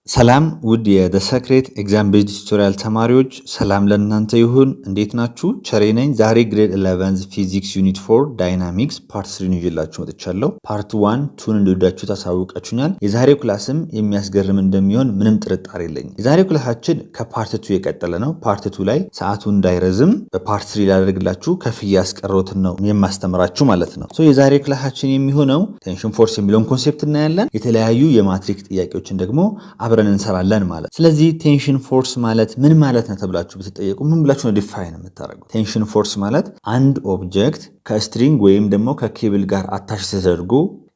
ሰላም ውድ የደ ሰክሬት ኤግዛም ቤዝድ ቱቶሪያል ተማሪዎች ሰላም ለእናንተ ይሁን። እንዴት ናችሁ? ቸሬ ነኝ። ዛሬ ግሬድ 11 ፊዚክስ ዩኒት 4 ዳይናሚክስ ፓርት 3 ይዤላችሁ መጥቻለሁ። ፓርት 1 2 እንደወዳችሁ ታሳውቃችሁኛል። የዛሬው ክላስም የሚያስገርም እንደሚሆን ምንም ጥርጣሬ የለኝም። የዛሬው ክላሳችን ከፓርት 2 የቀጠለ ነው። ፓርት 2 ላይ ሰዓቱ እንዳይረዝም በፓርት 3 ላደርግላችሁ ከፍዬ ያስቀረውትን ነው የማስተምራችሁ ማለት ነው። የዛሬው ክላሳችን የሚሆነው ቴንሽን ፎርስ የሚለውን ኮንሴፕት እናያለን። የተለያዩ የማትሪክስ ጥያቄዎችን ደግሞ አብረን እንሰራለን ማለት። ስለዚህ ቴንሽን ፎርስ ማለት ምን ማለት ነው ተብላችሁ ብትጠየቁ ምን ብላችሁ ነው ዲፋይን የምታደርጉት? ቴንሽን ፎርስ ማለት አንድ ኦብጀክት ከስትሪንግ ወይም ደግሞ ከኬብል ጋር አታች ተደርጎ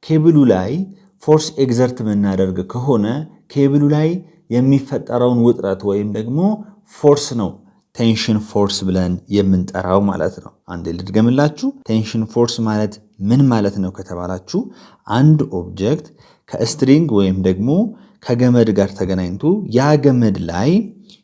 ኬብሉ ላይ ፎርስ ኤግዘርት የምናደርግ ከሆነ ኬብሉ ላይ የሚፈጠረውን ውጥረት ወይም ደግሞ ፎርስ ነው ቴንሽን ፎርስ ብለን የምንጠራው ማለት ነው። አንዴ ልድገምላችሁ። ቴንሽን ፎርስ ማለት ምን ማለት ነው ከተባላችሁ አንድ ኦብጀክት ከስትሪንግ ወይም ደግሞ ከገመድ ጋር ተገናኝቶ ያ ገመድ ላይ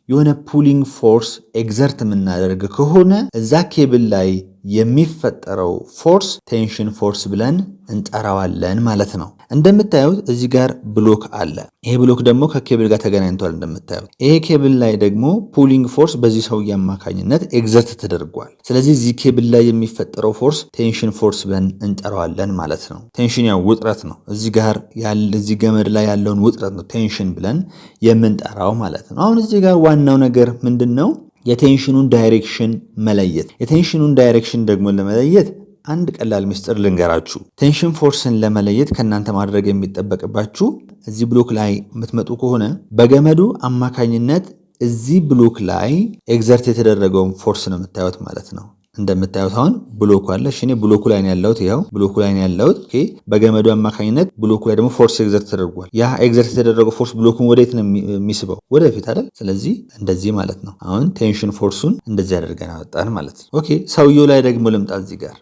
የሆነ ፑሊንግ ፎርስ ኤግዘርት የምናደርግ ከሆነ እዛ ኬብል ላይ የሚፈጠረው ፎርስ ቴንሽን ፎርስ ብለን እንጠራዋለን ማለት ነው። እንደምታዩት እዚህ ጋር ብሎክ አለ። ይሄ ብሎክ ደግሞ ከኬብል ጋር ተገናኝቷል። እንደምታዩት ይሄ ኬብል ላይ ደግሞ ፑሊንግ ፎርስ በዚህ ሰውዬ አማካኝነት ኤግዘርት ተደርጓል። ስለዚህ እዚህ ኬብል ላይ የሚፈጠረው ፎርስ ቴንሽን ፎርስ ብለን እንጠራዋለን ማለት ነው። ቴንሽን ያው ውጥረት ነው። እዚህ ገመድ ላይ ያለውን ውጥረት ነው ቴንሽን ብለን የምንጠራው ማለት ነው። አሁን እዚህ ጋር ዋናው ነገር ምንድን ነው? የቴንሽኑን ዳይሬክሽን መለየት። የቴንሽኑን ዳይሬክሽን ደግሞ ለመለየት አንድ ቀላል ምስጢር ልንገራችሁ። ቴንሽን ፎርስን ለመለየት ከእናንተ ማድረግ የሚጠበቅባችሁ እዚህ ብሎክ ላይ የምትመጡ ከሆነ በገመዱ አማካኝነት እዚህ ብሎክ ላይ ኤግዘርት የተደረገውን ፎርስ ነው የምታዩት ማለት ነው። እንደምታዩት አሁን ብሎኩ አለ። እኔ ብሎኩ ላይ ነው ያለሁት። ይኸው ብሎኩ ላይ ነው ያለሁት። ኦኬ። በገመዱ አማካኝነት ብሎኩ ላይ ደግሞ ፎርስ ኤግዘርት ተደርጓል። ያ ኤግዘርት የተደረገው ፎርስ ብሎኩን ወዴት ነው የሚስበው? ወደፊት አይደል? ስለዚህ እንደዚህ ማለት ነው። አሁን ቴንሽን ፎርሱን እንደዚህ አድርገን አወጣን ማለት ነው። ኦኬ። ሰውየው ላይ ደግሞ ልምጣ። እዚህ ጋር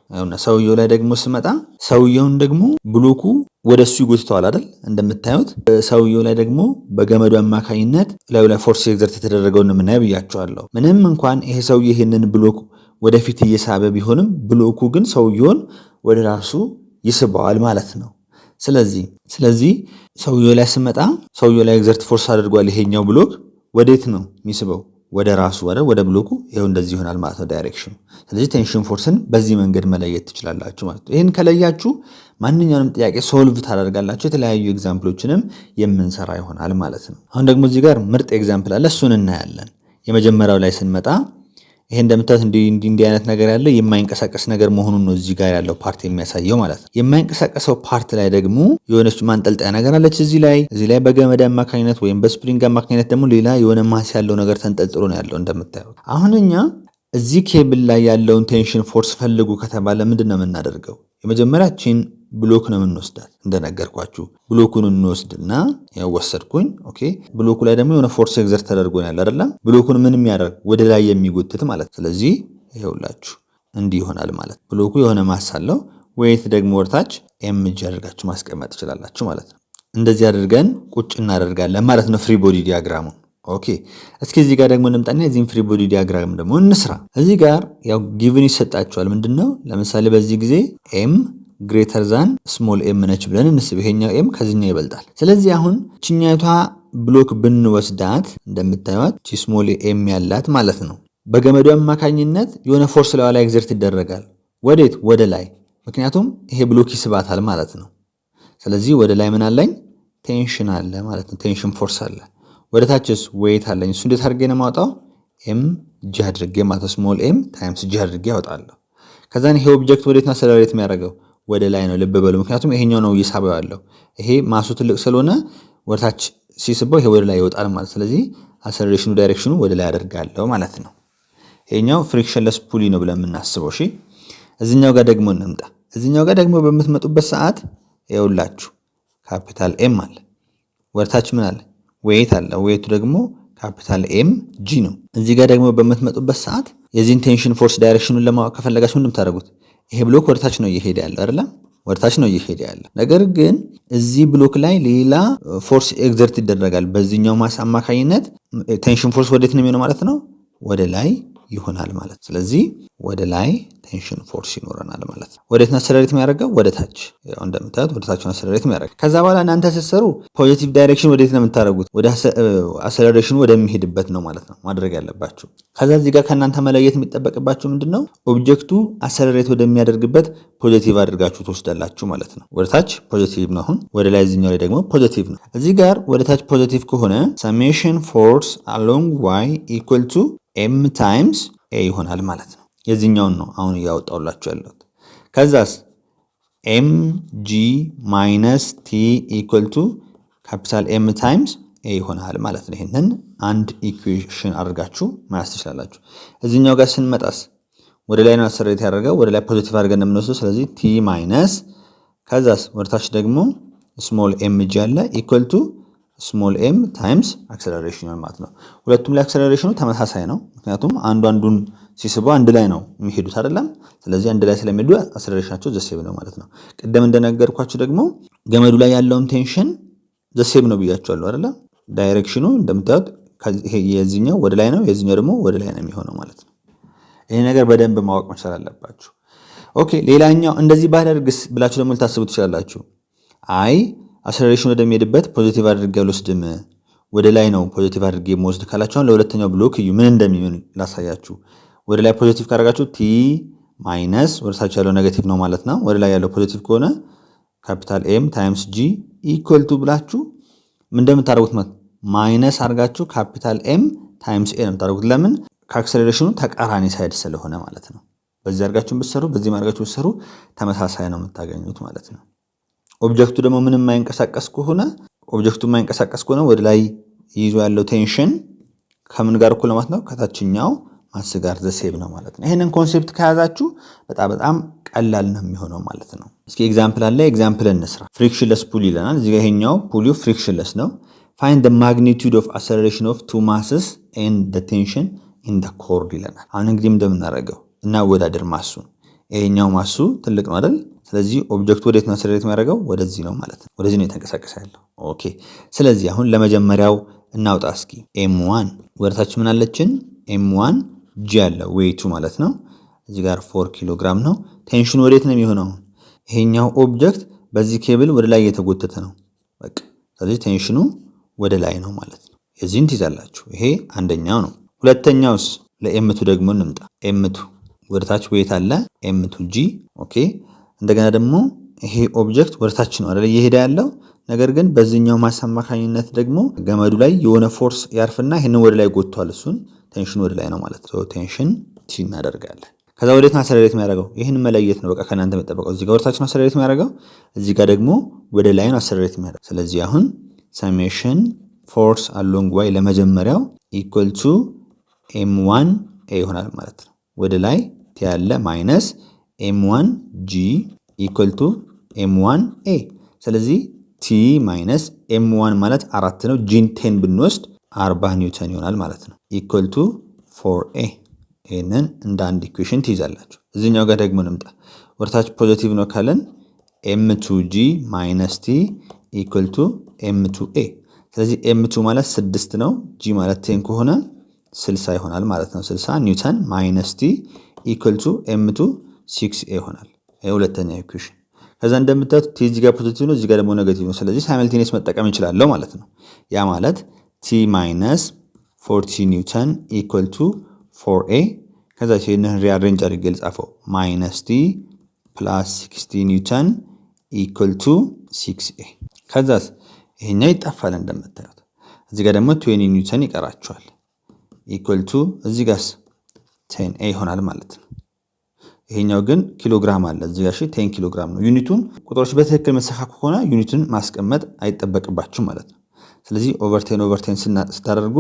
ሰውየው ላይ ደግሞ ስመጣ ሰውየውን ደግሞ ብሎኩ ወደሱ ይጎትተዋል አይደል? እንደምታዩት ሰውየው ላይ ደግሞ በገመዱ አማካኝነት ላዩ ላይ ፎርስ ኤግዘርት የተደረገውን የምናየው ብያቸዋለሁ። ምንም እንኳን ይሄ ሰውዬ ይሄንን ብሎክ ወደፊት እየሳበ ቢሆንም ብሎኩ ግን ሰውየውን ወደ ራሱ ይስበዋል ማለት ነው። ስለዚህ ሰውየው ላይ ስመጣ ሰውየው ላይ ኤግዘርት ፎርስ አድርጓል። ይሄኛው ብሎክ ወዴት ነው የሚስበው? ወደ ራሱ ወደ ብሎኩ። ይሄው እንደዚህ ይሆናል ማለት ነው ዳይሬክሽኑ። ስለዚህ ቴንሽን ፎርስን በዚህ መንገድ መለየት ትችላላችሁ ማለት ነው። ይህን ከለያችሁ ማንኛውንም ጥያቄ ሶልቭ ታደርጋላችሁ። የተለያዩ ኤግዛምፕሎችንም የምንሰራ ይሆናል ማለት ነው። አሁን ደግሞ እዚህ ጋር ምርጥ ኤግዛምፕል አለ፣ እሱን እናያለን። የመጀመሪያው ላይ ስንመጣ ይሄ እንደምታዩት እንዲህ አይነት ነገር ያለው የማይንቀሳቀስ ነገር መሆኑን ነው እዚህ ጋር ያለው ፓርት የሚያሳየው ማለት ነው። የማይንቀሳቀሰው ፓርት ላይ ደግሞ የሆነች ማንጠልጠያ ነገር አለች እዚህ ላይ በገመድ አማካኝነት ወይም በስፕሪንግ አማካኝነት ደግሞ ሌላ የሆነ ማስ ያለው ነገር ተንጠልጥሎ ነው ያለው እንደምታዩት። አሁን እኛ እዚህ ኬብል ላይ ያለውን ቴንሽን ፎርስ ፈልጉ ከተባለ ምንድን ነው የምናደርገው? የመጀመሪያችን ብሎክ ነው የምንወስዳት። እንደነገርኳችሁ ብሎኩን እንወስድና ያወሰድኩኝ። ኦኬ። ብሎኩ ላይ ደግሞ የሆነ ፎርስ ኤግዘርት ተደርጎ ነው ያለ አይደለም? ብሎኩን ምን የሚያደርግ ወደ ላይ የሚጎትት ማለት። ስለዚህ ይኸውላችሁ እንዲህ ይሆናል ማለት። ብሎኩ የሆነ ማስ አለው። ዌይት ደግሞ ወርታች ኤምጂ አድርጋችሁ ማስቀመጥ ትችላላችሁ ማለት ነው። እንደዚህ አድርገን ቁጭ እናደርጋለን ማለት ነው ፍሪ ቦዲ ዲያግራሙ። ኦኬ። እስኪ እዚህ ጋር ደግሞ እንምጣና የዚህን ፍሪ ቦዲ ዲያግራም ደግሞ እንስራ። እዚህ ጋር ያው ጊቭን ይሰጣችኋል። ምንድነው? ለምሳሌ በዚህ ጊዜ ኤም ግሬተር ዛን ስሞል ኤም ነች ብለን እንስብ። ይሄኛው ኤም ከዚህኛው ይበልጣል። ስለዚህ አሁን ችኛይቷ ብሎክ ብንወስዳት እንደምታዩት ቺ ስሞል ኤም ያላት ማለት ነው። በገመዱ አማካኝነት የሆነ ፎርስ ላይ ኤግዘርት ይደረጋል። ወዴት? ወደ ላይ። ምክንያቱም ይሄ ብሎክ ይስባታል ማለት ነው። ስለዚህ ወደ ላይ ምን አለኝ? ቴንሽን አለ ማለት ነው። ቴንሽን ፎርስ አለ። ወደ ታችስ ዌይት አለኝ። እሱ እንዴት አድርጌ ነው የማወጣው? ኤም ጂ አድርጌ ማለት ስሞል ኤም ታይምስ ጂ አድርጌ ያወጣለሁ። ከዛን ይሄ ኦብጀክት ወዴት ነው አሰለሬት የሚያደርገው? ወደ ላይ ነው። ልብ በሉ። ምክንያቱም ይሄኛው ነው እየሳበው ያለው። ይሄ ማሱ ትልቅ ስለሆነ ወደታች ሲስበው ይሄ ወደ ላይ ይወጣል ማለት። ስለዚህ አሰለሬሽኑ ዳይሬክሽኑ ወደ ላይ አደርጋለሁ ማለት ነው። ይሄኛው ፍሪክሽንለስ ፑሊ ነው ብለን የምናስበው። እሺ፣ እዚህኛው ጋር ደግሞ እንምጣ። እዚህኛው ጋር ደግሞ በምትመጡበት ሰዓት ይኸውላችሁ ካፒታል ኤም አለ። ወደታች ምን አለ? ዌይት አለ። ዌይቱ ደግሞ ካፒታል ኤም ጂ ነው። እዚህ ጋር ደግሞ በምትመጡበት ሰዓት የዚህን ቴንሽን ፎርስ ዳይሬክሽኑን ለማወቅ ከፈለጋችሁ ምንድን ታደርጉት? ይሄ ብሎክ ወደታች ነው እየሄደ ያለው አይደለ? ወደታች ነው እየሄደ ያለው። ነገር ግን እዚህ ብሎክ ላይ ሌላ ፎርስ ኤግዘርት ይደረጋል። በዚህኛው ማስ አማካኝነት ቴንሽን ፎርስ ወዴት ነው የሚሆነው ማለት ነው? ወደ ላይ ይሆናል ማለት። ስለዚህ ወደ ላይ ቴንሽን ፎርስ ይኖረናል ማለት ነው። ወዴት ነው አሰለሬት የሚያደርገው? ወደ ታች። ያው እንደምታዩት ወደ ታች ነው አሰለሬት የሚያደርገው። ከዛ በኋላ እናንተ ስትሰሩ ፖዚቲቭ ዳይሬክሽን ወዴት ነው የምታደርጉት? ወደ አሰለሬሽኑ ወደሚሄድበት ነው ማለት ነው ማድረግ ያለባችሁ። ከዛ እዚህ ጋር ከእናንተ መለየት የሚጠበቅባችሁ ምንድነው? ኦብጀክቱ አሰለሬት ወደሚያደርግበት ፖዚቲቭ አድርጋችሁ ትወስዳላችሁ ማለት ነው። ወደ ታች ፖዚቲቭ ነው አሁን፣ ወደ ላይ እዚህኛው ላይ ደግሞ ፖዚቲቭ ነው። እዚህ ጋር ወደ ታች ፖዚቲቭ ከሆነ ሰሜሽን ፎርስ አሎንግ ዋይ ኢኩዋል ቱ ኤም ታይምስ ኤ ይሆናል ማለት ነው። የዚህኛውን ነው አሁን እያወጣውላችሁ ያለሁት። ከዛስ ኤም ጂ ማይነስ ቲ ኢኩዋል ቱ ካፒታል ኤም ታይምስ ኤ ይሆናል ማለት ነው። ይህንን አንድ ኢኩዌሽን አድርጋችሁ ማያዝ ትችላላችሁ። እዚህኛው ጋር ስንመጣስ ወደ ላይ ነው አሰለሬት ያደረገው፣ ወደ ላይ ፖዚቲቭ አድርገን እንደምንወስደው። ስለዚህ ቲ ማይነስ ከዛስ ወደታች ደግሞ ስሞል ኤም ጂ አለ ኢኩዋል ቱ ስሞል ኤም ታይምስ አክሰለሬሽን ማለት ነው። ሁለቱም ላይ አክሰለሬሽኑ ተመሳሳይ ነው፣ ምክንያቱም አንዱን ሲስበው አንድ ላይ ነው የሚሄዱት አይደለም። ስለዚህ አንድ ላይ ስለሚሄዱ አክሰለሬሽናቸው ዘሴም ነው ማለት ነው። ቅድም እንደነገርኳችሁ ደግሞ ገመዱ ላይ ያለውን ቴንሽን ዘሴም ነው ብያችኋለሁ አይደለም። ዳይሬክሽኑ እንደምታዩት የዚህኛው ወደ ላይ ነው፣ የዚህኛው ደግሞ ወደ ላይ ነው የሚሆነው ማለት ነው። ይሄ ነገር በደንብ ማወቅ መቻል አለባችሁ። ኦኬ፣ ሌላኛው እንደዚህ ባደርግስ ብላችሁ ደግሞ ልታስቡ ትችላላችሁ። አይ አክሰለሬሽን ወደሚሄድበት ፖዚቲቭ አድርጌ አልወስድም፣ ወደ ላይ ነው ፖዚቲቭ አድርጌ የምወስድ ካላችሁ ለሁለተኛው ብሎክ እዩ ምን እንደሚሆን ላሳያችሁ። ወደ ላይ ፖዚቲቭ ካደረጋችሁ ቲ ማይነስ ወደ ታች ያለው ኔጌቲቭ ነው ማለት ነው። ወደ ላይ ያለው ፖዚቲቭ ከሆነ ካፒታል ኤም ታይምስ ጂ ኢኩዋል ቱ ብላችሁ ምን እንደምታደርጉት ማለት ማይነስ አድርጋችሁ ካፒታል ኤም ታይምስ ኤ ነው የምታደርጉት። ለምን? ከአክሰለሬሽኑ ተቃራኒ ሳይድ ስለሆነ ማለት ነው። በዚህ አድርጋችሁ ብትሰሩ፣ በዚህ አድርጋችሁ ብትሰሩ ተመሳሳይ ነው የምታገኙት ማለት ነው። ኦብጀክቱ ደግሞ ምንም የማይንቀሳቀስ ከሆነ ወደ ላይ ይዞ ያለው ቴንሽን ከምን ጋር እኩል ማለት ነው? ከታችኛው ማስ ጋር ዘሴም ነው ማለት ነው። ይሄንን ኮንሴፕት ከያዛችሁ በጣም ቀላል ነው የሚሆነው ማለት ነው። እስኪ ኤግዛምፕል አለ፣ ኤግዛምፕል እንስራ። ፍሪክሽንለስ ፑል ይለናል እዚህ ጋር። ይሄኛው ፑሊው ፍሪክሽንለስ ነው። ፋይንድ the magnitude of acceleration of two masses and the tension in the cord ይለናል። አሁን እንግዲህ እንደምናደርገው እናወዳደር ማሱን። ይሄኛው ማሱ ትልቅ ነው አይደል? ስለዚህ ኦብጀክቱ ወዴት ነው አክሰለሬት የሚያደርገው? ወደዚህ ነው ማለት ነው። ወደዚህ ነው የተንቀሳቀሰ ያለው። ኦኬ፣ ስለዚህ አሁን ለመጀመሪያው እናውጣ እስኪ። ኤም1 ወደታች ምን አለችን? ኤም1 ጂ አለው ዌይቱ ማለት ነው። እዚህ ጋር 4 ኪሎ ግራም ነው። ቴንሽኑ ወዴት ነው የሚሆነው? ይሄኛው ኦብጀክት በዚህ ኬብል ወደ ላይ እየተጎተተ ነው። በቃ ስለዚህ ቴንሽኑ ወደ ላይ ነው ማለት ነው። የዚህን ትይዛላችሁ። ይሄ አንደኛው ነው። ሁለተኛውስ ለኤምቱ ደግሞ እንምጣ። ኤምቱ ወደታች ዌይት አለ ኤምቱ ጂ። ኦኬ፣ እንደገና ደግሞ ይሄ ኦብጀክት ወደታች ነው አይደል እየሄደ ያለው። ነገር ግን በዚህኛው ማስ አማካኝነት ደግሞ ገመዱ ላይ የሆነ ፎርስ ያርፍና ይሄንን ወደ ላይ ጎትቷል። እሱን ቴንሽን ወደ ላይ ነው ማለት ነው። ቴንሽን ቲ እናደርጋለን። ከዛ ወዴት ነው አክሰለሬት የሚያደርገው? ይህን መለየት ነው በቃ ከእናንተ የሚጠበቀው። እዚህ ጋር ወደታች ነው አክሰለሬት የሚያደርገው፣ እዚህ ጋር ደግሞ ወደ ላይ ነው አክሰለሬት የሚያደርገው። ስለዚህ አሁን ሰሜሽን ፎርስ አሎንግ ዋይ ለመጀመሪያው ኢኩዋል ቱ ኤም1 ኤ ይሆናል ማለት ነው። ወደ ላይ ቲ ያለ ማይነስ ኤም1 ጂ ኢኩዋል ቱ ኤም1 ኤ። ስለዚህ ቲ ማይነስ ኤም1 ማለት 4 ነው። ጂን 10 ብንወስድ 40 ኒውተን ይሆናል ማለት ነው። ኢኩዋል ቱ 4ኤ። ይህንን እንደ አንድ ኢኩዌሽን ትይዛላችሁ። እዚህኛው ጋር ደግሞ እንምጣ። ወደታች ፖዚቲቭ ነው ካለን ኤም2 ጂ ማይነስ ቲ ኢኩዋል ቱ ኤም2 ኤ። ስለዚህ ኤም2 ማለት 6 ነው፣ ጂ ማለት 10 ከሆነ 60 ይሆናል ማለት ነው። 60 ኒውተን ማይነስ ቲ ኢኩዋል ቱ ኤም2 6ኤ ይሆናል። ይሄ ሁለተኛ ኢኩዌሽን። ከዛ እንደምታዩት ቲ እዚህ ጋር ፖዚቲቭ ነው፣ እዚህ ጋር ደግሞ ኔጌቲቭ ነው። ስለዚህ ሳይመልቴኒየስ መጠቀም እንችላለን ማለት ነው። ያ ማለት ቲ ማይነስ 40 ኒውተን ኢኩዋል ቱ 4ኤ። ከዛ ይሄንን ሪአሬንጅ አድርጌ ልጻፈው። ማይነስ ቲ ፕላስ 60 ኒውተን ኢኩዋል ቱ 6ኤ። ከዛስ ይሄኛው ይጣፋል እንደምታዩት። እዚህ ጋር ደግሞ 20 ኒውተን ይቀራቸዋል ኢኩዋል ቱ እዚህ ጋርስ 10ኤ ይሆናል ማለት ነው። ይሄኛው ግን ኪሎግራም አለ እዚህ ጋር 10 ኪሎግራም ነው። ዩኒቱን ቁጥሮች በትክክል መሰካኩ ከሆነ ዩኒቱን ማስቀመጥ አይጠበቅባችሁ ማለት ነው። ስለዚህ ኦቨር 10 ስታደርጉ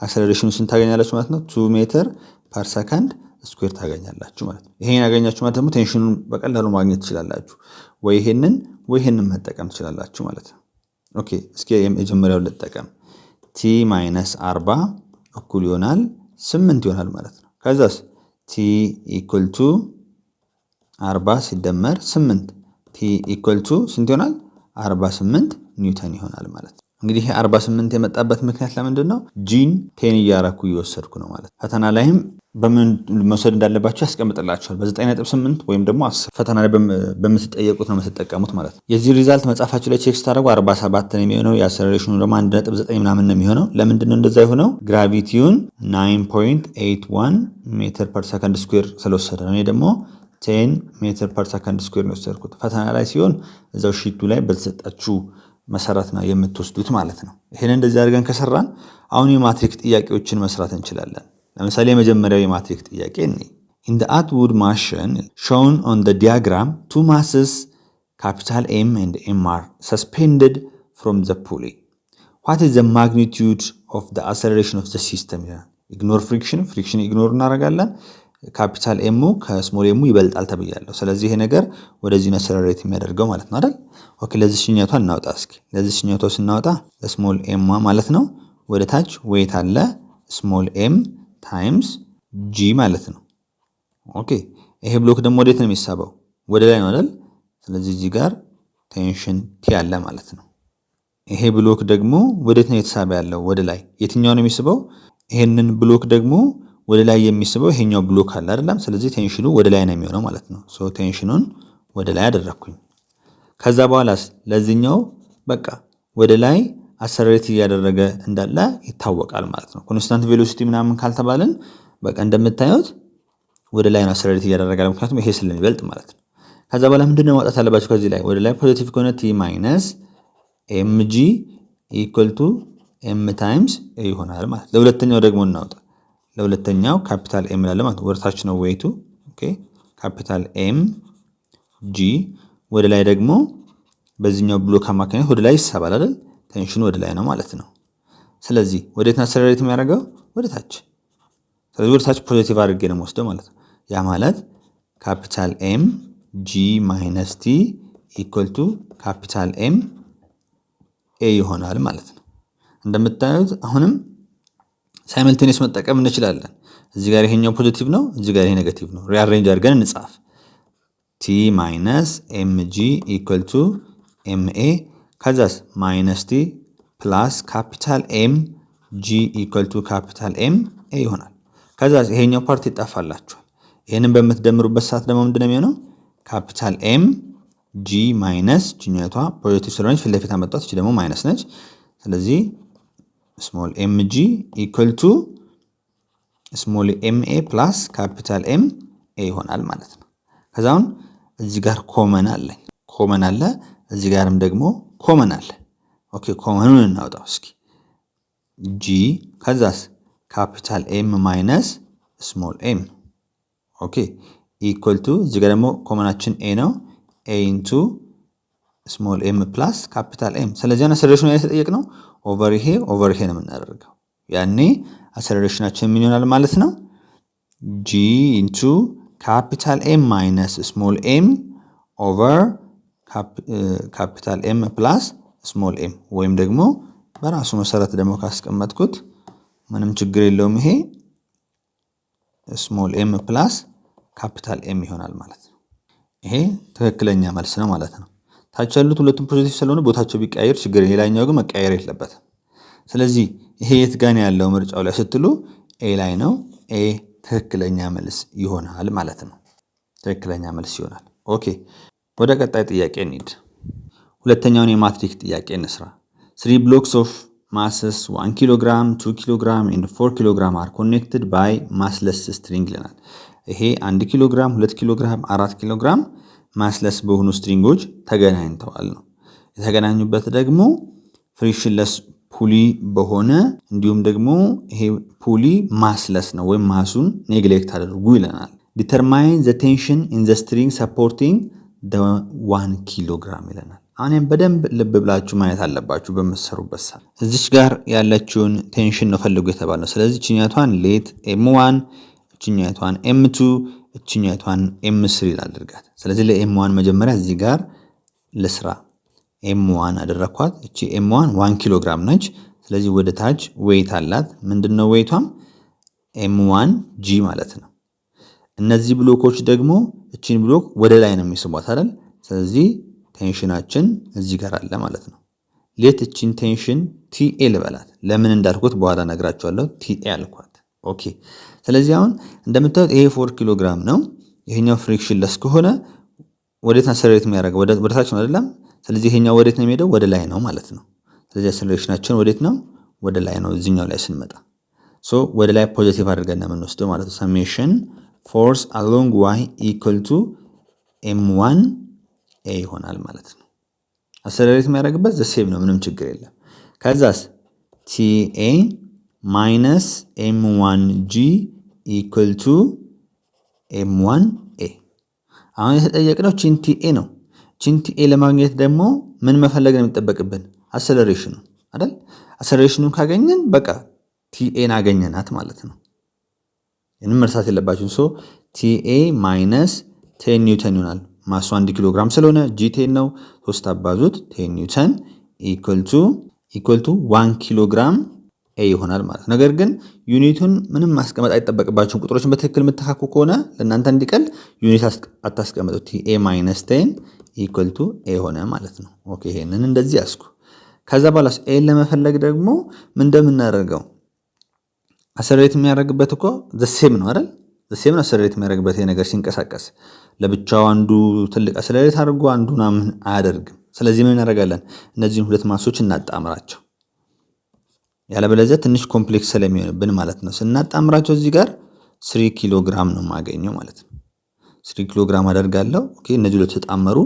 አክሰለሬሽኑ ስንት ታገኛላችሁ ማለት ነው? 2 ሜትር ፐር ሰከንድ ስኩዌር ታገኛላችሁ ማለት ነው። ይሄን ያገኛችሁ ማለት ደግሞ ቴንሽኑን በቀላሉ ማግኘት ትችላላችሁ። ወይ ይሄንን መጠቀም ትችላላችሁ ማለት ነው። ኦኬ፣ እስኪ የመጀመሪያው ልጠቀም። ቲ ማይነስ 40 እኩል ይሆናል 8 ይሆናል ማለት ነው። ከዛስ ቲ ኢኩዋል ቱ 40 ሲደመር 8 ቲ ኢኩዋል ቱ ስንት ይሆናል? 48 ኒውተን ይሆናል ማለት ነው። እንግዲህ 48 የመጣበት ምክንያት ለምንድን ነው? ጂን 10 እያረኩ እየወሰድኩ ነው ማለት። ፈተና ላይም በምን መውሰድ እንዳለባቸው ያስቀምጥላቸዋል። በ9.8 ወይም ደግሞ 10 ፈተና ላይ በምትጠየቁት ነው የምትጠቀሙት ማለት ነው። የዚህ ሪዛልት መጽሐፋችሁ ላይ ቼክ ስታደርጉ 47 ነው የሚሆነው። የአክሰለሬሽኑ ደግሞ 1.9 ምናምን ነው የሚሆነው። ለምንድን ነው እንደዛ የሆነው? ግራቪቲውን 9.81 ሜትር ፐር ሰከንድ ስኩዌር ስለወሰደ ነው። እኔ ደግሞ 10 ሜትር ፐር ሰከንድ ስኩዌር ነው የወሰድኩት። ፈተና ላይ ሲሆን እዛው ሺቱ ላይ በተሰጣችሁ መሰረት ነው የምትወስዱት ማለት ነው። ይሄን እንደዚህ አድርገን ከሰራን አሁን የማትሪክስ ጥያቄዎችን መስራት እንችላለን። ለምሳሌ የመጀመሪያው የማትሪክስ ጥያቄ እኔ in the Atwood machine shown on the diagram two masses capital M and M are suspended from the pulley. What is the magnitude of the acceleration of the system? Ignore friction ignore እናደርጋለን። ካፒታል ኤሙ ከስሞል ኤሙ ይበልጣል ተብያለሁ። ስለዚህ ይሄ ነገር ወደዚህ ነው አክሰለሬት የሚያደርገው ማለት ነው አይደል? ኦኬ ለዚህኛቷ እናውጣ እስኪ። ለዚህኛቷ ስናወጣ ስሞል ኤም ማለት ነው ወደ ታች ዌይት አለ ስሞል ኤም ታይምስ ጂ ማለት ነው። ኦኬ ይሄ ብሎክ ደግሞ ወዴት ነው የሚሳበው? ወደ ላይ ነው አይደል? ስለዚህ እዚህ ጋር ቴንሽን ቲ አለ ማለት ነው። ይሄ ብሎክ ደግሞ ወዴት ነው የተሳበ ያለው? ወደ ላይ። የትኛው ነው የሚስበው? ይሄንን ብሎክ ደግሞ ወደ ላይ የሚስበው ይሄኛው ብሎክ አለ አይደለም? ስለዚህ ቴንሽኑ ወደ ላይ ነው የሚሆነው ማለት ነው። ሶ ቴንሽኑን ወደ ላይ አደረኩኝ። ከዛ በኋላስ ለዚህኛው በቃ ወደ ላይ አክሰለሬት እያደረገ እንዳለ ይታወቃል ማለት ነው። ኮንስታንት ቬሎሲቲ ምናምን ካልተባለን በቃ እንደምታዩት ወደ ላይ ነው አክሰለሬት እያደረገ ያለው፣ ምክንያቱም ይሄ ስለሚበልጥ ማለት ነው። ከዛ በኋላ ምንድነው ማውጣት አለባችሁ ከዚህ ላይ ወደ ላይ ፖዚቲቭ ከሆነ ቲ ማይነስ ኤምጂ ኢኳል ቱ ኤም ታይምስ ኤ ይሆናል ማለት። ለሁለተኛው ደግሞ እናውጣ። ለሁለተኛው ካፒታል ኤም ላለ ማለት ወርታች ነው ዌይቱ። ኦኬ ካፒታል ኤም ጂ ወደ ላይ ደግሞ በዚህኛው ብሎክ አማካኝነት ወደ ላይ ይሳባል አይደል? ቴንሽኑ ወደ ላይ ነው ማለት ነው። ስለዚህ ወዴት ነው አክሰለሬት የሚያደርገው? ወደ ታች። ስለዚህ ወደ ታች ፖዚቲቭ አድርጌ ነው የምወስደው ማለት ነው። ያ ማለት ካፒታል ኤም ጂ ማይነስ ቲ ኢኳል ቱ ካፒታል ኤም ኤ ይሆናል ማለት ነው። እንደምታዩት አሁንም ሳይመልቴኒየስ መጠቀም እንችላለን። እዚህ ጋር ይሄኛው ፖዚቲቭ ነው፣ እዚህ ጋር ይሄ ኔጌቲቭ ነው። ሪአሬንጅ አድርገን እንጻፍ። ቲ ማይነስ ኤምጂ ኢኳል ቱ ኤምኤ ከዛስ ማይነስ ቲ ፕላስ ካፒታል ኤም ጂ ኢኳል ቱ ካፒታል ኤም ኤ ይሆናል። ከዛስ ይሄኛው ፓርት ይጣፋላችኋል። ይሄንን በምትደምሩበት ሰዓት ደግሞ ምንድን ነው የሚሆነው? ካፒታል ኤም ጂ ማይነስ ጂኛቷ ፖዚቲቭ ስለሆነች ፊት ለፊት አመጣት፣ እቺ ደግሞ ማይነስ ነች። ስለዚህ ስሞል ኤም ጂ ኢኳል ቱ ስሞል ኤም ኤ ፕላስ ካፒታል ኤም ኤ ይሆናል ማለት ነው። ከዛውን እዚህ ጋር ኮመን አለ፣ እዚህ ጋርም ደግሞ ኮመን አለ። ኦኬ ኮመኑን እናውጣው እስኪ። ጂ ከዛስ ካፒታል ኤም ማይነስ ስሞል ኤም ኦኬ ኢኳል ቱ እዚህ ጋር ደግሞ ኮመናችን ኤ ነው። ኤ ኢንቱ ስሞል ኤም ፕላስ ካፒታል ኤም። ስለዚህ አክሰለሬሽኑ የተጠየቅነው ኦቨር ይሄ ነው የምናደርገው። ያኔ አክሰለሬሽናችን ምን ይሆናል ማለት ነው? ጂ ኢንቱ ካፒታል ኤም ማይነስ ስሞል ኤም ኦቨር ካፒታል ኤም ፕላስ ስሞል ኤም፣ ወይም ደግሞ በራሱ መሰረት ደግሞ ካስቀመጥኩት ምንም ችግር የለውም። ይሄ ስሞል ኤም ፕላስ ካፒታል ኤም ይሆናል ማለት ነው። ይሄ ትክክለኛ መልስ ነው ማለት ነው። ታች ያሉት ሁለቱም ፖዚቲቭ ስለሆነ ቦታቸው ቢቀያየር ችግር፣ ሌላኛው ግን መቀያየር የለበትም። ስለዚህ ይሄ የት ጋር ነው ያለው ምርጫው ላይ ስትሉ ኤ ላይ ነው። ኤ ትክክለኛ መልስ ይሆናል ማለት ነው። ትክክለኛ መልስ ይሆናል። ኦኬ ወደ ቀጣይ ጥያቄ እንሂድ። ሁለተኛውን የማትሪክስ ጥያቄ እንስራ። 3 blocks of masses 1 kilogram 2 kilogram and 4 kilogram are connected by massless string ይለናል። ይሄ 1 ኪሎግራም 2 ኪሎግራም 4 ኪሎግራም ማስለስ በሆኑ ስትሪንጎች ተገናኝተዋል ነው። የተገናኙበት ደግሞ ፍሪክሽንለስ ፑሊ በሆነ እንዲሁም ደግሞ ይሄ ፑሊ ማስለስ ነው ወይም ማሱን ኔግሌክት አድርጉ ይለናል። ዲተርማይን ዘ ቴንሽን ኢን ዘ ስትሪንግ ሰፖርቲንግ ዘ 1 ኪሎግራም ይለናል። አሁንም በደንብ ልብ ብላችሁ ማየት አለባችሁ በመሰሩበት ሰዓት። እዚች ጋር ያለችውን ቴንሽን ነው ፈልጉ የተባለው። ስለዚህ እቺኛቷን ሌት ኤም1 እቺኛቷን ኤም2 እቺኛቷን ኤም3 ላድርጋት። ስለዚህ ለኤም1 መጀመሪያ እዚህ ጋር ለስራ ኤም1 አደረኳት። እቺ ኤም1 1 ኪሎ ግራም ነች። ስለዚህ ወደ ታች ዌይት አላት። ምንድነው ዌይቷም? ኤም1 ጂ ማለት ነው። እነዚህ ብሎኮች ደግሞ እቺን ብሎክ ወደ ላይ ነው የሚስቧት አይደል? ስለዚህ ቴንሽናችን እዚህ ጋር አለ ማለት ነው። ሌት እቺን ቴንሽን ቲኤ ልበላት። ለምን እንዳልኩት በኋላ ነግራችኋለሁ። ቲኤ አልኳት። ኦኬ። ስለዚህ አሁን እንደምታዩት ይሄ 4 ኪሎ ግራም ነው። ይሄኛው ፍሪክሽንለስ ከሆነ ወዴት አሰለሬት የሚያደርገው ወደ ታች ነው አይደለም? ስለዚህ ይሄኛው ወዴት ነው የሚሄደው? ወደ ላይ ነው ማለት ነው። ስለዚህ አሰለሬሽናችን ወዴት ነው? ወደ ላይ ነው። እዚህኛው ላይ ስንመጣ ሶ ወደ ላይ ፖዚቲቭ አድርገን ነው የምንወስደው ማለት ነው። ሰሜሽን ፎርስ አሎንግ ዋይ ኢኳል ቱ m1 a ይሆናል ማለት ነው። አሰለሬት የሚያደርግበት ዘሴም ነው፣ ምንም ችግር የለም። ከዛስ TA ማይነስ m1g ኢኳል ቱ m1a። አሁን የተጠየቅነው ቺንቲኤ ነው። ቺንቲኤ ለማግኘት ደግሞ ምን መፈለግ ነው የሚጠበቅብን? አሰለሬሽኑ አይደል? አሰለሬሽኑን ካገኘን በቃ ቲኤን አገኘናት ማለት ነው። ይህንም መርሳት የለባችሁም። ሶ ቲኤ ማይነስ 10 ኒውተን ይሆናል። ማሱ 1 ኪሎ ግራም ስለሆነ ጂ 10 ነው። 3 አባዙት 10 ኒውተን ኢኳል ቱ 1 ኪሎ ግራም ኤ ይሆናል ማለት ነው። ነገር ግን ዩኒቱን ምንም ማስቀመጥ አይጠበቅባችሁም። ቁጥሮችን በትክክል የምትካኩ ከሆነ ለእናንተ እንዲቀል ዩኒት አታስቀምጡ። ቲኤ ማይነስ 10 ኢኳል ቱ ኤ ሆነ ማለት ነው። ኦኬ፣ ይሄንን እንደዚህ ያስኩ። ከዛ በኋላ ኤን ለመፈለግ ደግሞ ምን እንደምናደርገው አሰለሬት የሚያደርግበት እኮ ዘሴም ነው አይደል? ዘሴም ነው አሰለሬት የሚያደርግበት ይሄ ነገር ሲንቀሳቀስ። ለብቻው አንዱ ትልቅ አሰለሬት አድርጎ አንዱ ምናምን አያደርግም። ስለዚህ ምን እናደርጋለን? እነዚህን ሁለት ማሶች እናጣምራቸው። ያለበለዚያ ትንሽ ኮምፕሌክስ ስለሚሆንብን ማለት ነው። ስናጣምራቸው እዚህ ጋር 3 ኪሎ ግራም ነው የማገኘው ማለት ነው። 3 ኪሎ ግራም አደርጋለሁ። ኦኬ፣ እነዚህ ሁለት ተጣመሩ።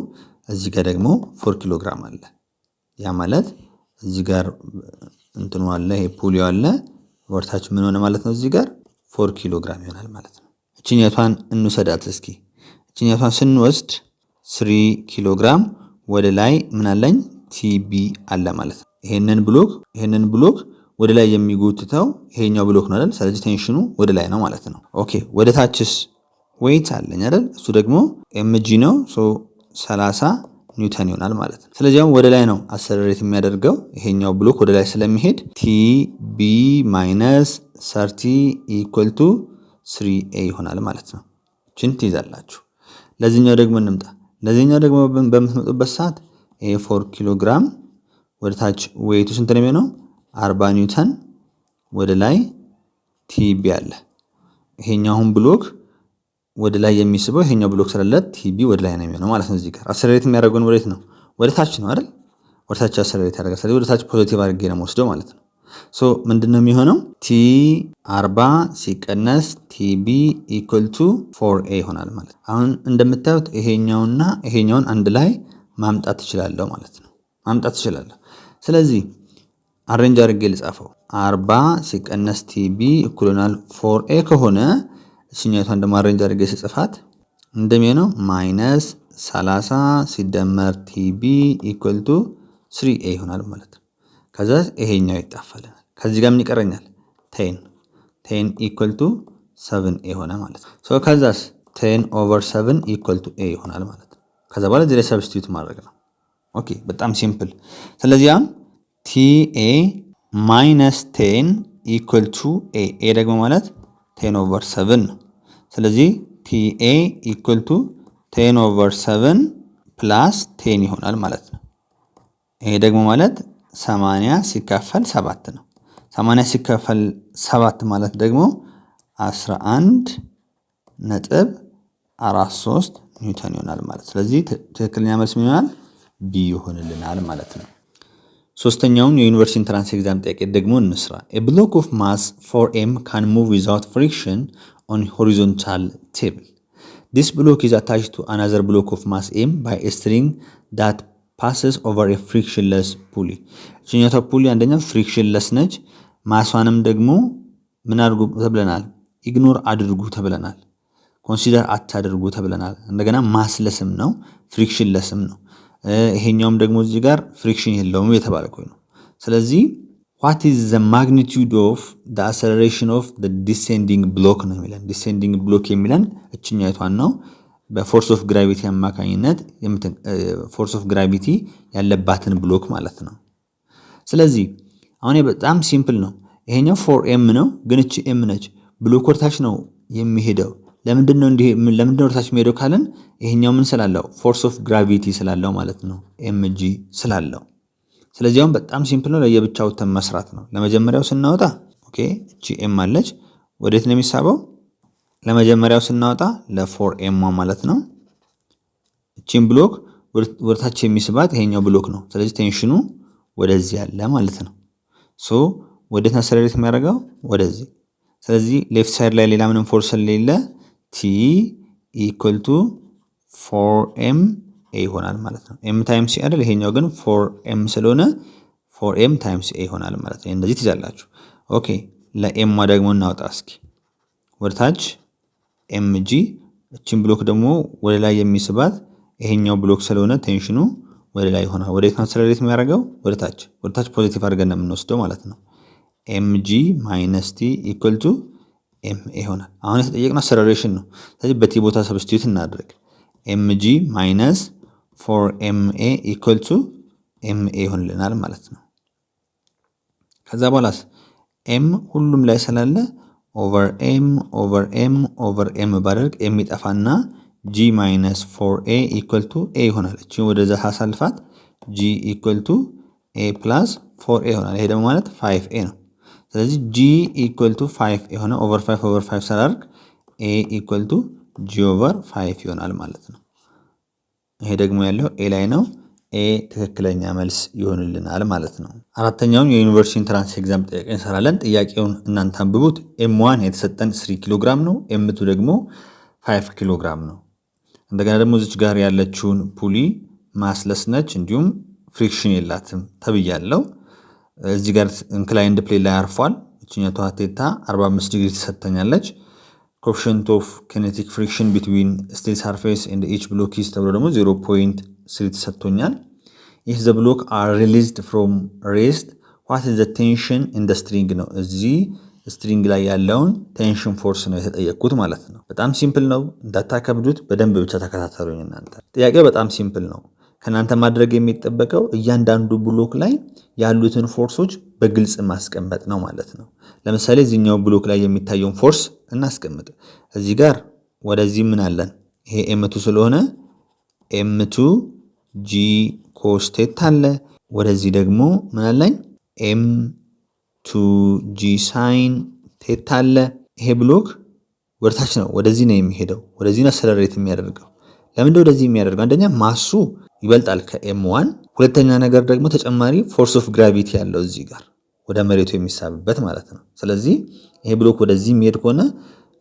እዚህ ጋር ደግሞ 4 ኪሎ ግራም አለ። ያ ማለት እዚህ ጋር እንትኑ አለ፣ ይሄ ፑሊዮ አለ። ወርታች ምን ሆነ ማለት ነው? እዚህ ጋር 4 ኪሎ ግራም ይሆናል ማለት ነው። እቺኛቷን እንውሰዳት እስኪ። እቺኛቷን ስንወስድ 3 ኪሎ ግራም ወደ ላይ ምን አለኝ? ቲቢ አለ ማለት ነው። ይሄንን ብሎክ ወደ ላይ የሚጎትተው ይሄኛው ብሎክ ነው አይደል? ስለዚህ ቴንሽኑ ወደ ላይ ነው ማለት ነው። ኦኬ፣ ወደ ታችስ ዌይት አለኝ አይደል? እሱ ደግሞ ኤምጂ ነው። ሶ 30 ኒውተን ይሆናል ማለት ነው። ስለዚህ አሁን ወደ ላይ ነው አሰለሬት የሚያደርገው ይሄኛው ብሎክ ወደ ላይ ስለሚሄድ ቲቢ ማይነስ 30 ኢኳል ቱ 3a ይሆናል ማለት ነው። ችን ትይዛላችሁ። ለዚህኛው ደግሞ እንምጣ። ለዚህኛው ደግሞ በምትመጡበት ሰዓት ይሄ 4 ኪሎ ግራም ወደ ታች ዌይቱ ስንት ነው የሚሆነው? 40 ኒውተን ወደ ላይ ቲቢ አለ። ይሄኛውን ብሎክ ወደ ላይ የሚስበው ይሄኛው ብሎክ ስላለ ቲቢ ወደ ላይ ነው የሚሆነው ማለት ነው። እዚህ ጋር አሰለሬት የሚያደርገው ወዴት ነው? ወደ ታች ነው አይደል? ወደ ታች አሰለሬት ያደርጋል። ስለዚህ ወደ ታች ፖዚቲቭ አድርጌ ነው የምወስደው ማለት ነው። ሶ ምንድነው የሚሆነው? ቲ 40 ሲቀነስ ቲቢ ኢኳል ቱ 4a ይሆናል ማለት ነው። አሁን እንደምታዩት ይሄኛውና ይሄኛውን አንድ ላይ ማምጣት እችላለሁ ማለት ነው። ማምጣት እችላለሁ። ስለዚህ አሬንጅ አድርጌ ልጻፈው። 40 ሲቀነስ ቲቢ እኩል ይሆናል 4a ከሆነ እሺኛቷን ደግሞ አሬንጅ አድርጌ ስጽፋት እንደሚሆነው ማይነስ 30 ሲደመር ቲቢ ኢኳል ቱ 3a ይሆናል ማለት ነው። ከዛ ይሄኛው ይጣፋልናል። ከዚህ ጋር ምን ይቀረኛል? 10 ኢኳል ቱ 7a ሆነ ማለት ነው። ሶ ከዛስ 10 ኦቨር 7 ኢኳል ቱ a ይሆናል ማለት ነው። ከዛ በኋላ እዚህ ላይ ሰብስቲዩት ማድረግ ነው። ኦኬ፣ በጣም ሲምፕል። ስለዚህ አሁን ቲኤ ማይነስ 10 ኢኳል ቱ a ደግሞ ማለት 10 ኦቨር 7 ነው። ስለዚህ ቲኤ ኢኳል ቱ 10 ኦቨር 7 ፕላስ 10 ይሆናል ማለት ነው። ይሄ ደግሞ ማለት 80 ሲካፈል 7 ነው። 80 ሲካፈል 7 ማለት ደግሞ 11.43 ኒውተን ይሆናል ማለት። ስለዚህ ትክክለኛ መልስ ምን ይሆናል? ቢ ይሆንልናል ማለት ነው። ሶስተኛውን የዩኒቨርሲቲ ኢንትራንስ ኤግዛም ጥያቄ ደግሞ እንስራ። A block of mass 4m can move without friction on horizontal table. This block is attached to another block of mass m by a string that passes over a frictionless pulley. እቺኛቷ ፑሊ አንደኛ ፍሪክሽንለስ ነች። ማሷንም ደግሞ ምን አድርጉ ተብለናል? ኢግኖር አድርጉ ተብለናል። ኮንሲደር አታድርጉ ተብለናል። እንደገና ማስለስም ነው ፍሪክሽንለስም ነው። ይሄኛውም ደግሞ እዚህ ጋር ፍሪክሽን የለውም የተባለ ነው። ስለዚህ what is the magnitude of the acceleration of the descending block ነው የሚለን። descending block የሚለን እችኛይቷን ነው። በፎርስ ኦፍ ግራቪቲ አማካኝነት ፎርስ ኦፍ ግራቪቲ ያለባትን ብሎክ ማለት ነው። ስለዚህ አሁን በጣም ሲምፕል ነው። ይሄኛው 4m ነው፣ ግን እቺ m ነች። ብሎክ ወርታች ነው የሚሄደው። ለምንድነው ወርታች የሚሄደው ካለን ይሄኛው ምን ስላለው? ፎርስ ኦፍ ግራቪቲ ስላለው ማለት ነው። mg ስላለው ስለዚህ አሁን በጣም ሲምፕል ነው፣ ለየብቻው መስራት ነው። ለመጀመሪያው ስናወጣ ኦኬ እቺ ኤም አለች፣ ወዴት ነው የሚሳበው? ለመጀመሪያው ስናወጣ ለፎር ኤም ማለት ነው። እቺን ብሎክ ወደታች የሚስባት ይሄኛው ብሎክ ነው። ስለዚህ ቴንሽኑ ወደዚህ ያለ ማለት ነው። ሶ ወዴት አሰለሬት የሚያደርገው? ወደዚህ። ስለዚህ ሌፍት ሳይድ ላይ ሌላ ምንም ፎርስ ስለሌለ ቲ ኢኳል ቱ 4m ኤ ይሆናል ማለት ነው። ኤም ታይምስ ኤ አይደል? ይሄኛው ግን 4m ስለሆነ 4m ታይምስ ኤ ይሆናል ማለት ነው። እንደዚህ ትይዛላችሁ። ኦኬ ለኤም ደግሞ እናውጣ እስኪ ወደታች ኤምጂ። እቺን ብሎክ ደግሞ ወደ ላይ የሚስባት ይሄኛው ብሎክ ስለሆነ ቴንሽኑ ወደ ላይ ይሆናል። ወዴት ነው አክሰለሬት የሚያደርገው? ወደታች ፖዚቲቭ አድርገን ነው የምንወስደው ማለት ነው። ኤምጂ ማይነስ ቲ ኢኳል ቱ ኤምኤ ይሆናል። አሁን የተጠየቅነው አክሰለሬሽን ነው። ስለዚህ በቲ ቦታ ሰብስቲዩት እናድርግ። ኤምጂ ማይነስ 4ኤምኤ ኢኳል ቱ ኤምኤ ይሆንልናል ማለት ነው። ከዛ በኋላስ ኤም ሁሉም ላይ ስላለ ኦቨር ኤም ኦቨር ኤም ኦቨር ኤም ባደርግ ኤም ይጠፋና ጂ ማይነስ 4ኤ ኢኳል ቱ ኤ ይሆናል። እቺን ወደዛ ሳሳልፋት ጂ ኢኳል ቱ ኤ ፕላስ 4ኤ ይሆናል። ይሄ ደግሞ ማለት 5ኤ ነው። ስለዚህ ጂ ኢኳል ቱ 5 የሆነ ኦቨር 5 ኦቨር 5 ሳላርግ ኤ ኢኳል ቱ ጂ ኦቨር 5 ይሆናል ማለት ነው። ይሄ ደግሞ ያለው ኤ ላይ ነው። ኤ ትክክለኛ መልስ ይሆንልናል ማለት ነው። አራተኛውን የዩኒቨርሲቲ ኢንትራንስ ኤግዛም ጥያቄ እንሰራለን። ጥያቄውን እናንተ አንብቡት። ኤም1 የተሰጠን 3 ኪሎ ግራም ነው። ኤም2 ደግሞ 5 ኪሎ ግራም ነው። እንደገና ደግሞ እዚች ጋር ያለችውን ፑሊ ማስለስ ነች፣ እንዲሁም ፍሪክሽን የላትም ተብያለው። እዚህ ጋር ኢንክላይንድ ፕሌን ላይ አርፏል። እችኛቷ ቴታ 45 ዲግሪ ትሰጠኛለች። ኮኤፊሽንት ኦፍ ኪኔቲክ ፍሪክሽን ቢትዊን ስቲል ሰርፌስ ኤንድ ኢች ብሎክ ኢዝ ተብሎ ደግሞ 0.3 ተሰጥቶኛል። ኢፍ ዘ ብሎክ አር ሪሊዝድ ፍሮም ሬስት ዋት ኢዝ ዘ ቴንሽን ኢን ዘ ስትሪንግ ነው። እዚህ ስትሪንግ ላይ ያለውን ቴንሽን ፎርስ ነው የተጠየቅኩት ማለት ነው። በጣም ሲምፕል ነው፣ እንዳታከብዱት፣ በደንብ ብቻ ተከታተሉኝ እናንተ። ጥያቄው በጣም ሲምፕል ነው። ከናንተ ማድረግ የሚጠበቀው እያንዳንዱ ብሎክ ላይ ያሉትን ፎርሶች በግልጽ ማስቀመጥ ነው ማለት ነው። ለምሳሌ እዚህኛው ብሎክ ላይ የሚታየውን ፎርስ እናስቀምጥ። እዚህ ጋር ወደዚህ ምን አለን? ይሄ ኤም2 ስለሆነ ኤም2 ጂ ኮስ ቴታ አለ። ወደዚህ ደግሞ ምን አለኝ? ኤም2 ጂ ሳይን ቴታ አለ። ይሄ ብሎክ ወደታች ነው፣ ወደዚህ ነው የሚሄደው፣ ወደዚህ ነው አክሰለሬት የሚያደርገው። ለምንድነው ወደዚህ የሚያደርገው? አንደኛ ማሱ ይበልጣል ከኤም1። ሁለተኛ ነገር ደግሞ ተጨማሪ ፎርስ ኦፍ ግራቪቲ ያለው እዚህ ጋር ወደ መሬቱ የሚሳብበት ማለት ነው። ስለዚህ ይሄ ብሎክ ወደዚህ የሚሄድ ከሆነ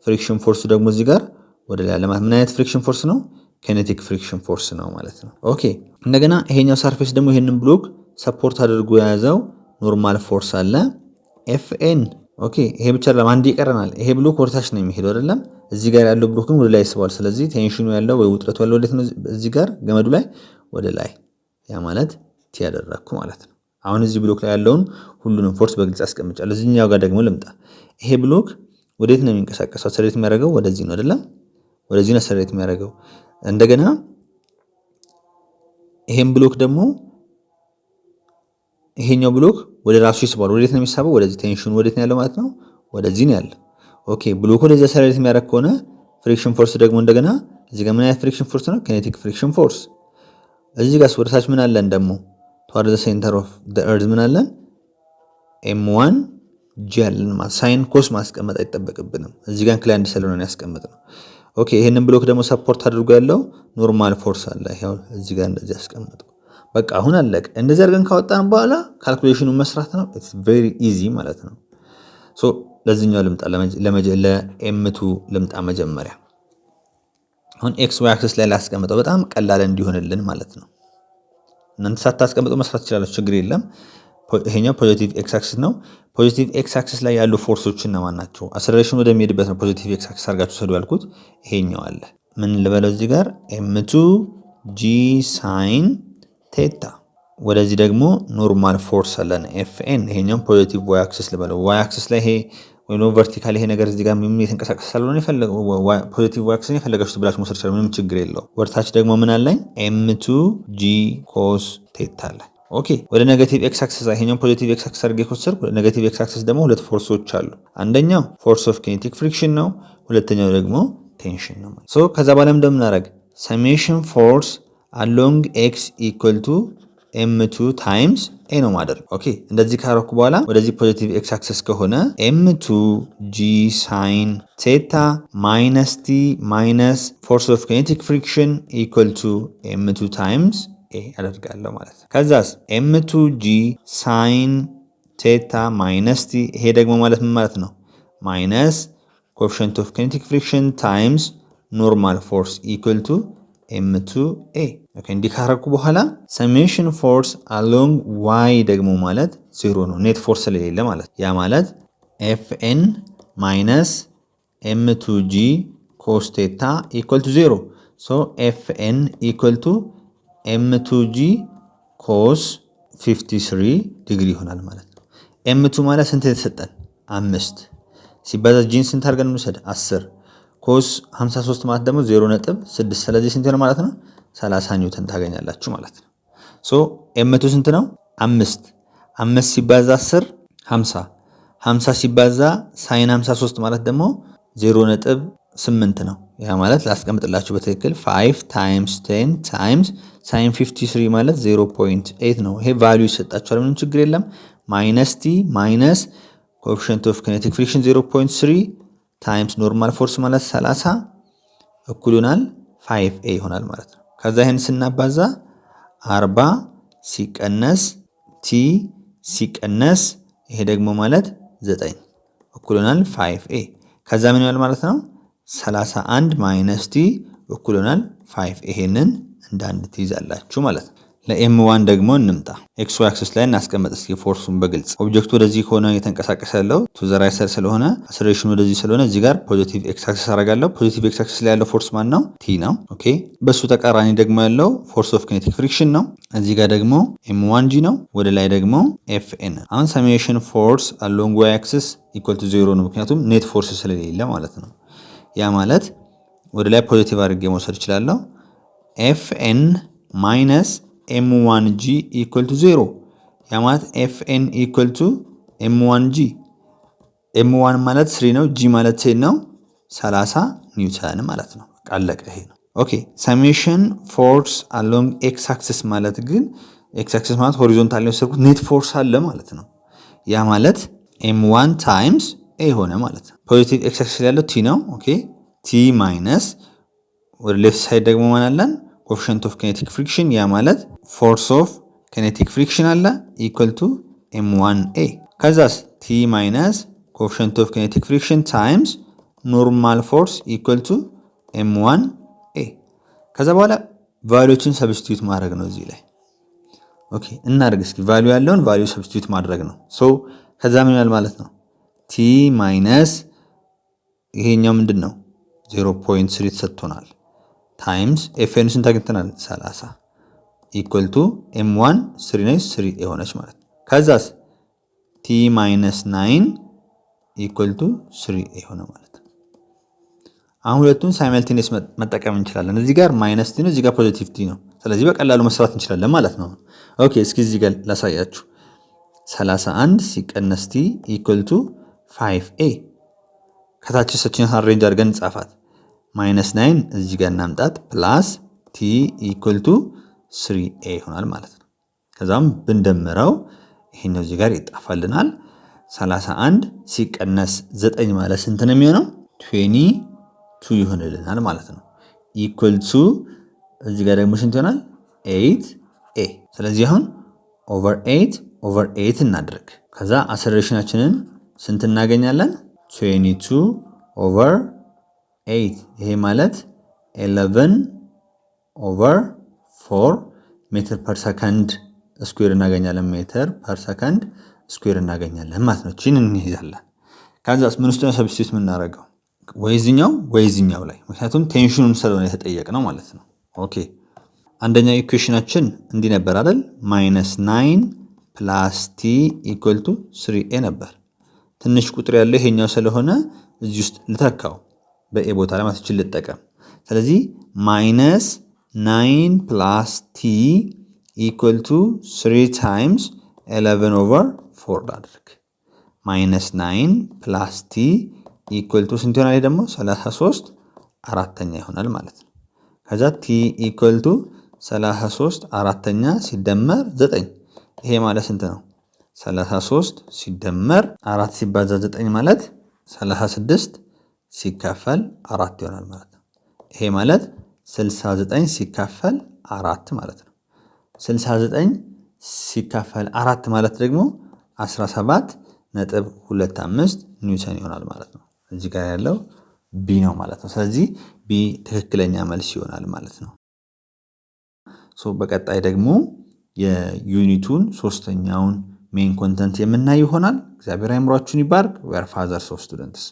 ፍሪክሽን ፎርሱ ደግሞ እዚህ ጋር ወደ ላይ ለማለት ምን አይነት ፍሪክሽን ፎርስ ነው? ኬኔቲክ ፍሪክሽን ፎርስ ነው ማለት ነው። ኦኬ እንደገና ይሄኛው ሰርፌስ ደግሞ ይሄንን ብሎክ ሰፖርት አድርጎ የያዘው ኖርማል ፎርስ አለ ኤፍኤን። ኦኬ ይሄ ብቻ ለማንድ ይቀረናል። ይሄ ብሎክ ወደታች ነው የሚሄደው አይደለም? እዚህ ጋር ያለው ብሎክ ግን ወደ ላይ ይስባል። ስለዚህ ቴንሽኑ ያለው ወይ ውጥረቱ ያለው ወዴት ነው? እዚህ ጋር ገመዱ ላይ ወደ ላይ። ያ ማለት ቲ ያደረኩ ማለት ነው። አሁን እዚህ ብሎክ ላይ ያለውን ሁሉንም ፎርስ በግልጽ አስቀምጫለሁ። እዚህኛው ጋር ደግሞ ልምጣ። ይሄ ብሎክ ወዴት ነው የሚንቀሳቀሰው? አክሰለሬት የሚያደርገው ወደዚህ ነው አይደለም? ወደዚህ ነው አክሰለሬት የሚያደርገው። እንደገና ይሄን ብሎክ ደግሞ ይሄኛው ብሎክ ወደ ራሱ ይስባል። ወዴት ነው የሚሳበው? ወደዚህ። ቴንሽኑ ወዴት ነው ያለው ማለት ነው? ወደዚህ ነው ያለው። ኦኬ ብሎክ ወደዚህ አክሰለሬት የሚያደርግ ከሆነ ፍሪክሽን ፎርስ ደግሞ እንደገና እዚህ ጋር ምን አይነት ፍሪክሽን ፎርስ ነው? ኬኔቲክ ፍሪክሽን ፎርስ። እዚህ ጋር ወደታች ምን አለን ደግሞ? toward the center of the earth ምን አለን? m1 ጂ አለን ማለት ሳይን ኮስ ማስቀመጥ አይጠበቅብንም። እዚህ ጋር ኢንክላይንድ ስለሆነ ያስቀምጥነው። ኦኬ ይሄንን ብሎክ ደግሞ ሰፖርት አድርጎ ያለው ኖርማል ፎርስ አለ። ይሄው እዚህ ጋር እንደዚህ ያስቀምጠው። በቃ አሁን አለቀ። እንደዚህ አድርገን ካወጣን በኋላ ካልኩሌሽኑን መስራት ነው። ኢትስ ቬሪ ኢዚ ማለት ነው። ሶ ለዚህኛው ልምጣ፣ ለኤም2 ልምጣ መጀመሪያ። አሁን ኤክስ ዋይ አክሲስ ላይ ላስቀምጠው በጣም ቀላል እንዲሆንልን ማለት ነው። እናንተ ሳታስቀምጡ መስራት ትችላላችሁ፣ ችግር የለም። ይሄኛው ፖዚቲቭ ኤክስ አክሲስ ነው። ፖዚቲቭ ኤክስ አክሲስ ላይ ያሉ ፎርሶች እነማን ናቸው? አክሰለሬሽን ወደሚሄድበት ነው ፖዚቲቭ ኤክስ አክሲስ አድርጋችሁ ሰዱ ያልኩት። ይሄኛው አለ ምን ልበለው እዚህ ጋር ኤም2 ጂ ሳይን ቴታ። ወደዚህ ደግሞ ኖርማል ፎርስ አለን ኤፍኤን። ይሄኛው ፖዚቲቭ ዋይ አክሲስ ልበለው። ዋይ አክሲስ ላይ ይሄ ወይም ቨርቲካል ይሄ ነገር እዚህ ጋር ምን የተንቀሳቀሰ ስለሆነ የፈለገው ፖዚቲቭ ዋይ አክሲስ የፈለጋችሁት ብላችሁ መውሰድ ይችላል፣ ምንም ችግር የለው። ወደታች ደግሞ ምን አለኝ? ኤም2 ጂ ኮስ ቴታ አለ። ኦኬ ወደ ኔጌቲቭ ኤክስ አክሲስ ይሄኛው ፖዚቲቭ ኤክስ አክሲስ አድርጌ ከወሰድኩ ወደ ኔጌቲቭ ኤክስ አክሲስ ደግሞ ሁለት ፎርሶች አሉ። አንደኛው ፎርስ ኦፍ ኪኔቲክ ፍሪክሽን ነው፣ ሁለተኛው ደግሞ ቴንሽን ነው። ሶ ከዛ በኋላ እንደምናደርግ ሰሜሽን ፎርስ አሎንግ ኤክስ ኢኳል ቱ ኤም2 ታይምስ ኤ ነው ማደርግ። ኦኬ እንደዚህ ካረኩ በኋላ ወደዚህ ፖዚቲቭ ኤክስ አክሰስ ከሆነ m2g ሳይን ቴታ ማይነስ ቲ ማይነስ ፎርስ ኦፍ ኬኔቲክ ፍሪክሽን ኢኳል ቱ m2 ታይምስ ኤ አደርጋለሁ ማለት ነው። ከዛስ m2g ሳይን ቴታ ማይነስ ቲ ይሄ ደግሞ ማለት ምን ማለት ነው? ማይነስ ኮኤፊሽንት ኦፍ ኬኔቲክ ፍሪክሽን ታይምስ ኖርማል ፎርስ ኢኳል ቱ m2a። ኦኬ እንዲህ ካረኩ በኋላ ሰሜሽን ፎርስ አሎንግ y ደግሞ ማለት 0 ነው፣ ኔት ፎርስ ስለሌለ ማለት። ያ ማለት fn ማይነስ m2g cos ቴታ ኢኳል ቱ 0። ሶ fn ኢኳል ቱ m2g cos 53 ዲግሪ ይሆናል ማለት ነው። m2 ማለት ስንት የተሰጠን? 5 ሲባዛ ጂን ስንት አድርገን እንውሰድ? 10 ኮስ 53 ማለት ደግሞ 0.6 ስለዚህ ስንት ነው ማለት ነው? 30 ኒውተን ታገኛላችሁ ማለት ነው። ሶ m2 ስንት ነው? 5 ሲባዛ 10 50 50 ሲባዛ ሳይን 53 ማለት ደግሞ 0.8 ነው። ያ ማለት ላስቀምጥላችሁ በትክክል 5 ታይምስ 10 ታይምስ ሳይን 53 ማለት 0.8 ነው። ይሄ ቫልዩ ይሰጣችኋል፣ ምንም ችግር የለም። ማይነስ ቲ ማይነስ ኮኤፊሽንት ኦፍ ኬኔቲክ ፍሪክሽን 0.3 ታይምስ ኖርማል ፎርስ ማለት 30 እኩል ይሆናል 5a ይሆናል ማለት ነው። ከዛ ይሄን ስናባዛ 40 ሲቀነስ ቲ ሲቀነስ ይሄ ደግሞ ማለት 9 እኩል ይሆናል 5a። ከዛ ምን ይሆናል ማለት ነው? 31 ማይነስ ቲ እኩል ይሆናል 5። ይሄንን እንዳንድ ትይዛላችሁ ማለት ነው። ለኤም1 ደግሞ እንምጣ። ኤክስ ዋይ አክሲስ ላይ እናስቀምጥ እስኪ ፎርሱን በግልጽ። ኦብጀክቱ ወደዚህ ከሆነ እየተንቀሳቀሰ ያለው ቱ ዘ ራይት ሳይድ ስለሆነ አክሰለሬሽኑ ወደዚህ ስለሆነ እዚህ ጋር ፖዚቲቭ ኤክስ አክሲስ አደርጋለሁ። ፖዚቲቭ ኤክስ አክሲስ ላይ ያለው ፎርስ ማን ነው? ቲ ነው። ኦኬ በሱ ተቃራኒ ደግሞ ያለው ፎርስ ኦፍ ኬኔቲክ ፍሪክሽን ነው። እዚህ ጋር ደግሞ ኤም1 ጂ ነው። ወደ ላይ ደግሞ ኤፍኤን። አሁን ሰሜሽን ፎርስ አሎንግ ዋይ አክሲስ ኢኳል ቱ 0 ነው፣ ምክንያቱም ኔት ፎርስ ስለሌለ ማለት ነው። ያ ማለት ወደ ላይ ፖዚቲቭ አድርጌ መውሰድ እችላለሁ። ኤፍኤን ማይነስ m1g equal to 0 ያ ማለት fn equal to m1g m1 ማለት 3 ነው፣ g ማለት 10 ነው፣ 30 ኒውተን ማለት ነው። አለቀ። ይሄ ነው። ኦኬ ሰሜሽን ፎርስ አሎንግ ኤክስ አክሲስ ማለት ግን ኤክስ አክሲስ ማለት ሆሪዞንታል ነው የወሰድኩት ኔት ፎርስ አለ ማለት ነው። ያ ማለት m1 ታይምስ a ሆነ ማለት ነው። ፖዚቲቭ ኤክስ አክሲስ ያለው t ነው። ኦኬ t ማይነስ ወደ ሌፍት ሳይድ ደግሞ ማን አለን? ኮኤፊሽንት ኦፍ ኬኔቲክ ፍሪክሽን ያ ማለት ፎርስ ኦፍ ኬኔቲክ ፍሪክሽን አለ ኢኳል ቱ m1a። ከዛስ ቲ ማይነስ ኮኤፊሽንት ኦፍ ኬኔቲክ ፍሪክሽን ታይምስ ኖርማል ፎርስ ኢኳል ቱ m1a። ከዛ በኋላ ቫልዩዎችን ሰብስቲዩት ማድረግ ነው እዚህ ላይ። ኦኬ እናድርግ እስኪ። ቫልዩ ያለውን ቫልዩ ሰብስቲዩት ማድረግ ነው። ሶ ከዛ ምን ይላል ማለት ነው? ቲ ማይነስ ይሄኛው ምንድን ነው? 0.3 ተሰጥቶናል ታይምስ ኤፍኤን ስንት አግኝተናል? 30 ኢኳል ቱ ኤም1 3 ነች 3 የሆነች ማለት ነው። ከዛስ ቲ ማይነስ 9 ኢኳል ቱ 3 የሆነ ማለት ነው። አሁን ሁለቱን ሳይመልቲኒየስ መጠቀም እንችላለን። እዚህ ጋር ማይነስ ቲ ነው፣ እዚህ ጋር ፖዚቲቭ ቲ ነው። ስለዚህ በቀላሉ መስራት እንችላለን ማለት ነው። ኦኬ እስኪ እዚህ ጋር ላሳያችሁ። 31 ሲቀነስ ቲ ኢኳል ቱ 5a። ከታች ሰችን አሬንጅ አድርገን ጻፋት። ማይነስ 9 እዚህ ጋር እናምጣት ፕላስ ቲ ኢኳል ቱ 3a ይሆናል ማለት ነው። ከዛም ብንደምረው ይሄኛው እዚህ ጋር ይጣፋልናል። 31 ሲቀነስ 9 ማለት ስንት ነው የሚሆነው? 22 ይሆንልናል ማለት ነው። ኢኳል ቱ እዚህ ጋር ደግሞ ስንት ይሆናል? 8a። ስለዚህ አሁን ኦቨር 8 እናድርግ። ከዛ አክሰለሬሽናችንን ስንት እናገኛለን? 22 ኦቨር 8 ይሄ ማለት 11 ኦቨር 4 ሜትር ፐር ሰከንድ ስኩዌር እናገኛለን። ሜትር ፐር ሰከንድ ስኩዌር እናገኛለን ማለት ነው። እቺን እንይዛለን። ከዛስ ምን ውስጥ ነው ሰብስቲዩት የምናደርገው? ወይዚኛው ላይ፣ ምክንያቱም ቴንሽኑን ስለሆነ የተጠየቅነው ማለት ነው። ኦኬ አንደኛው ኢኩዌሽናችን እንዲህ ነበር አይደል? -9 ፕላስ ቲ ኢኳል ቱ 3a ነበር። ትንሽ ቁጥር ያለው ይሄኛው ስለሆነ እዚህ ውስጥ ልተካው በኤ ቦታ ላይ ማስችል ልጠቀም። ስለዚህ -9 ፕላስ ቲ ኢኳል ቱ 3 ታይምስ 11 ኦቨር 4 ላድርግ። -9 ፕላስ ቲ ኢኳል ቱ ስንት ይሆናል? ደግሞ 33 አራተኛ ይሆናል ማለት ነው። ከዛ ቲ ኢኳል ቱ 33 አራተኛ ሲደመር 9 ይሄ ማለት ስንት ነው? 33 ሲደመር 4 ሲባዛ 9 ማለት 36 ሲካፈል 4 ይሆናል ማለት ነው። ይሄ ማለት 69 ሲካፈል 4 ማለት ነው። 69 ሲካፈል 4 ማለት ደግሞ 17.25 ኒውተን ይሆናል ማለት ነው። እዚህ ጋር ያለው ቢ ነው ማለት ነው። ስለዚህ ቢ ትክክለኛ መልስ ይሆናል ማለት ነው። በቀጣይ ደግሞ የዩኒቱን ሶስተኛውን ሜን ኮንተንት የምናይ ይሆናል። እግዚአብሔር አይምሯችሁን ይባርክ። ዌር ፋዘርስ ኦፍ ስቱደንትስ